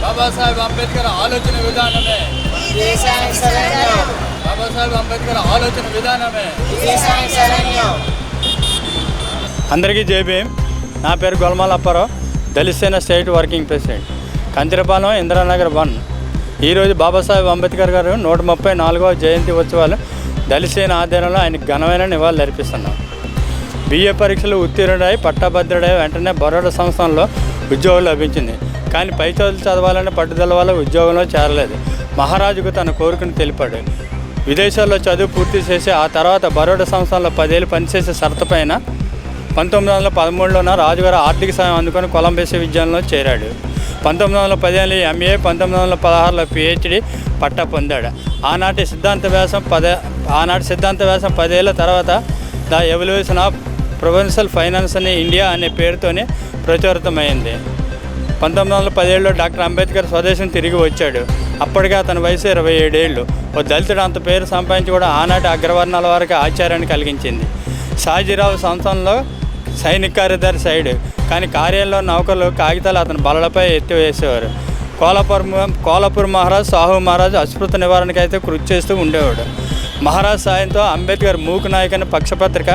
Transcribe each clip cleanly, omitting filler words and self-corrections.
బాబాసాహెబ్ అంబేద్కర్ ఆలోచన విధానమే బాబాసాహెబ్ అంబేద్కర్ ఆలోచన విధానమే. అందరికీ జై భీమ్. నా పేరు గొల్మాల అప్పారావు, దళిత సేన స్టేట్ వర్కింగ్ ప్రెసిడెంట్, కందిరపాలెం, ఇందిరానగర్ 1. ఈరోజు బాబాసాహెబ్ అంబేద్కర్ గారు 134వ జయంతి ఉత్సవాలు దళిత సేన ఆధ్వర్యంలో ఆయనకు ఘనమైన నివాళులు అర్పిస్తున్నాం. బిఏ పరీక్షలు ఉత్తీర్ణుడై పట్టభద్రుడై వెంటనే బరోడా సంస్థల్లో ఉద్యోగం లభించింది. కానీ పై చదువులు చదవాలని పట్టుదల వల్ల ఉద్యోగంలో చేరలేదు. మహారాజుకు తన కోరికను తెలిపాడు. విదేశాల్లో చదువు పూర్తి చేసి ఆ తర్వాత బరోడా సంస్థల్లో 10 ఏళ్ళు పనిచేసే షరతు పైన 1913లోన రాజుగారు ఆర్థిక సాయం అందుకొని కొలంబియా విశ్వవిద్యాలయంలో చేరాడు. 1915 ఎంఏ, 1916లో PhD పట్టా పొందాడు. ఆనాటి సిద్ధాంత వ్యాసం 10 ఏళ్ళ తర్వాత the evolution of provincial finance in India అనే పేరుతోనే ప్రచురితమైంది. 1917లో డాక్టర్ అంబేద్కర్ స్వదేశం తిరిగి వచ్చాడు. అప్పటికే అతని వయసు 27 ఏళ్ళు. ఓ దళితుడు అంత పేరు సంపాదించి కూడా ఆనాటి అగ్రవర్ణాల వారికి ఆశ్చర్యాన్ని కలిగించింది. షాజీరావు సంస్థలో సైనిక కార్యదర్శి అయ్యాడు. కానీ కార్యాలయంలో నౌకర్లు కాగితాలు అతని బలలపై ఎత్తివేసేవారు. కోలాపూర్ మహారాజ్, సాహు మహారాజ్ అస్పృత నివారణకి అయితే కృషి చేస్తూ ఉండేవాడు. మహారాజ్ సాయంతో అంబేద్కర్ మూక్ నాయక్ అనే పక్షపత్రిక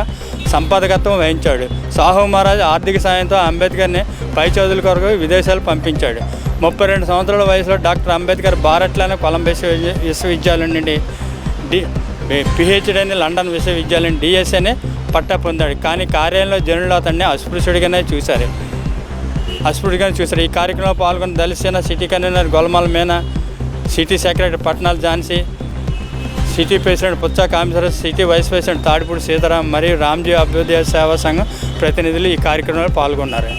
సంపాదకత్వం వహించాడు. సాహు మహారాజ్ ఆర్థిక సాయంతో అంబేద్కర్ని పై చదువుల కొరకు విదేశాలు పంపించాడు. 32 సంవత్సరాల వయసులో డాక్టర్ అంబేద్కర్ భారత్లోని కొలంబియా విశ్వవిద్యాలయం నుండి PhD అని లండన్ విశ్వవిద్యాలయం DSc అని పట్టా పొందాడు. కానీ కార్యాలయంలో జనులు అతన్ని అస్పృశ్యుడిగానే చూశారు. ఈ కార్యక్రమంలో పాల్గొన్న Dalit Sena city convener Golmala Meena, city secretary Patnala Jhansi, city president Puccha Kameswararao, city vice president Tadipudi Sitaram మరియు రామ్జీ అభ్యుదయ సేవా సంఘం ప్రతినిధులు ఈ కార్యక్రమంలో పాల్గొన్నారు.